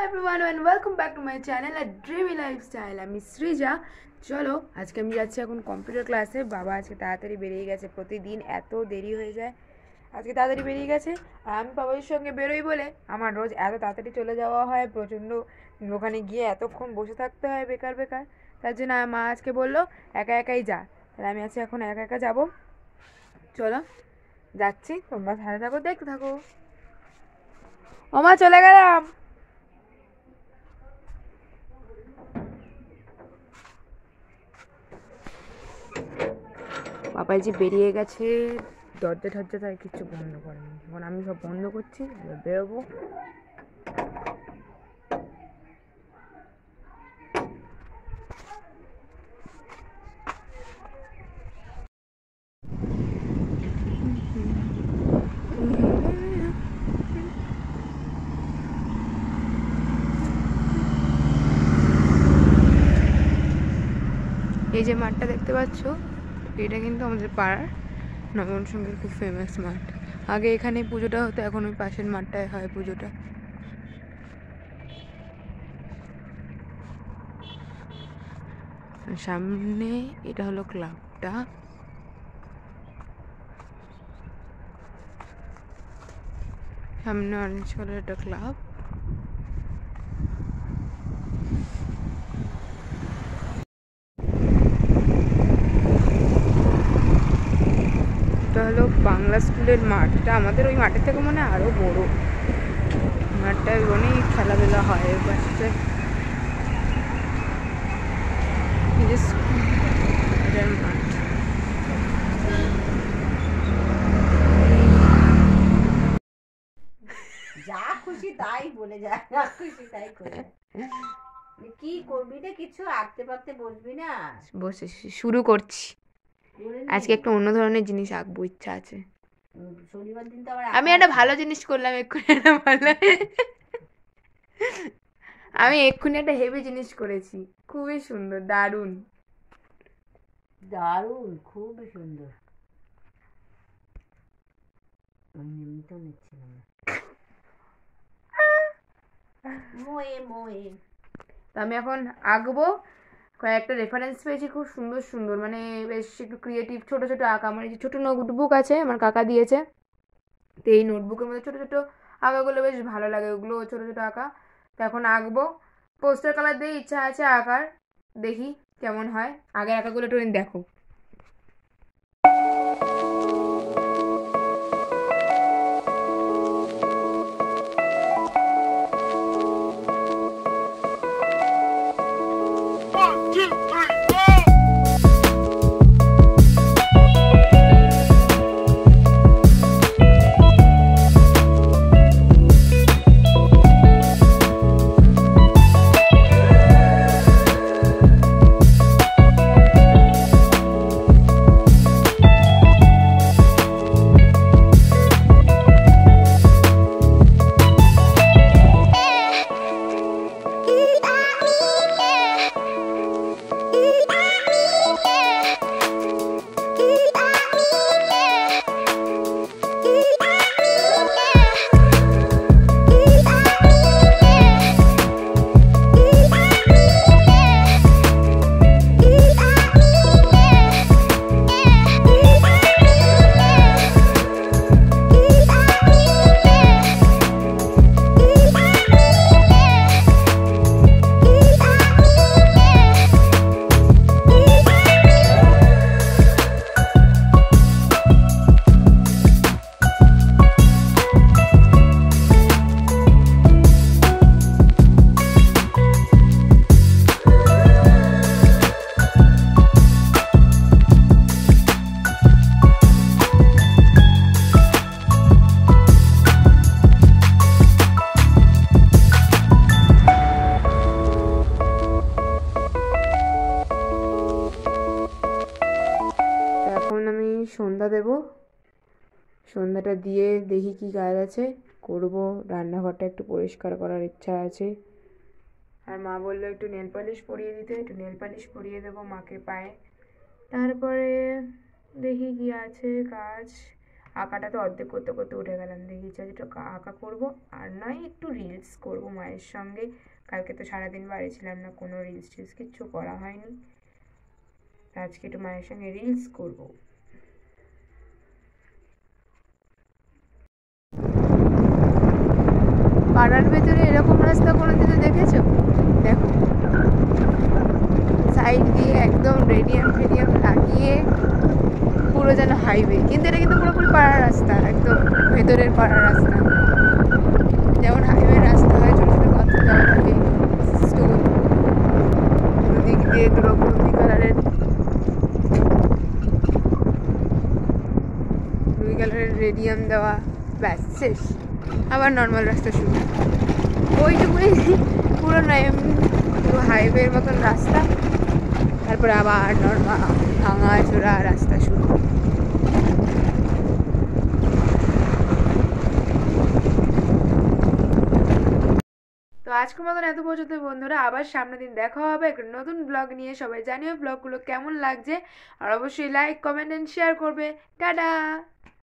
everyone and welcome back to my channel A Dreamy Lifestyle. আমি সৃজা। চলো আজকে আমি যাচ্ছি এখন কম্পিউটার ক্লাসে। বাবা আজকে তাড়াতাড়ি বেরিয়ে গেছে, প্রতিদিন এত দেরি হয়ে যায়, আজকে তাড়াতাড়ি বেরিয়ে গেছে। আর আমি বাবার সঙ্গে বেরোই বলে আমার রোজ এত তাড়াতাড়ি চলে যাওয়া হয়, প্রচণ্ড ওখানে গিয়ে এতক্ষণ বসে থাকতে হয় বেকার বেকার। তার জন্য মা আজকে বললো একা একাই যা, তাহলে আমি আজকে এখন একা একা যাবো। চলো যাচ্ছি, তোমরা সাথে থাকো, দেখতে থাকো। ওমা চলে গেলাম। বাবা যে বেরিয়ে গেছে, দরজা ঠরজা তাই কিছু বন্ধ করেনি, এখন আমি সব বন্ধ করছি, বেরোবো। এই যে মাঠটা দেখতে পাচ্ছ, এটা কিন্তু আমাদের পাড়ার নবন সঙ্গের খুব ফেমাস মাঠ। আগে এখানে পুজোটা হতো, এখন ওই পাশের মাঠটায় হয় পুজোটা। সামনে এটা হলো ক্লাবটা, সামনে অরেঞ্জ কালার একটা ক্লাব। এটা হলো বাংলা স্কুলের মাঠ, এটা আমাদের ওই মাঠের থেকে মনে হয় আরো বড়। মাঠটায় অনেক খেলাধুলা হয়। পাশে মাঠ, যা খুশি তাই বলে যায়, যা খুশি তাই করে। কি করবি রে, কিছু আঁকতে পারতে বসবি না? বসে শুরু করছি। আজকে একটা অন্য ধরনের জিনিস আঁকবো ইচ্ছা আছে। শনিবার দিন তো আবার আমি একটা ভালো জিনিস করলাম এক্ষুনি, একটা ভালো আমি এক্ষুনি একটা হেভি জিনিস করেছি, খুবই সুন্দর, দারুণ দারুণ, খুবই সুন্দর। আমি এমনিতেও নিচ্ছিলাম না। মোয়ে মোয়ে আমি এখন আঁকবো। কয়েকটা রেফারেন্স পেয়েছি খুব সুন্দর সুন্দর, মানে বেশ একটু ক্রিয়েটিভ ছোট ছোট আঁকা। আমার যে ছোটো নোটবুক আছে, আমার কাকা দিয়েছে, তো এই নোটবুকের মধ্যে ছোটো ছোটো আঁকাগুলো বেশ ভালো লাগে, ওগুলো ছোটো ছোটো আঁকা। তো এখন আঁকবো, পোস্টার কালার দিয়ে ইচ্ছা আছে আঁকার, দেখি কেমন হয়। আগের আঁকাগুলো একটু দেখো। সন্ধ্যা দেব, সন্ধ্যাটা দিয়ে দেখি কি কাজ আছে করব। রান্নাঘরটা একটু পরিষ্কার করার ইচ্ছা আছে। আর মা বললো একটু নেল পালিশ পরিয়ে দিতে, একটু নেল পালিশ পরিয়ে দেবো মাকে পায়ে। তারপরে দেখি কি আছে কাজ। আঁকাটা তো অর্ধেক করতে করতে উঠে গেলাম, দেখি ইচ্ছা একটু আঁকা করবো, আর নয় একটু রিলস করবো মায়ের সঙ্গে। কালকে তো সারাদিন বাড়ি ছিলাম না, কোনো রিলস টিলস কিচ্ছু করা হয়নি, আজকে একটু মায়ের সঙ্গে রিলস করবো। পাড়ার ভেতরে এরকম রাস্তা কোনোদিনও দেখেছো? দেখো সাইড দিয়ে একদম রেডিয়াম ফেডিয়াম লাগিয়ে পুরো যেন হাইওয়ে, কিন্তু এটা কিন্তু পুরোপুরি পাড়ার রাস্তা, একদম ভেতরের পাড়ার রাস্তা, যেমন হাইওয়ে রাস্তা হয়, ছোটো ছোটো পথ যাওয়া থাকে, স্টোন দুদিক দিয়ে দুই কালারের রেডিয়াম দেওয়া, ব্যাস শেষ, আবার নর্মাল রাস্তা শুরু, ওইটুকুই পুরো নয়, এমনি পুরো হাইওয়ের মতন রাস্তা, তারপরে আবার নর্মাল ভাঙা চোরা রাস্তা শুরু। তো আজকের মতন এত পর্যন্ত বন্ধুরা, আবার সামনের দিন দেখা হবে একটা নতুন ব্লগ নিয়ে। সবাই জানিও ব্লগগুলো কেমন লাগছে, আর অবশ্যই লাইক কমেন্ট এন্ড শেয়ার করবে। টাটা।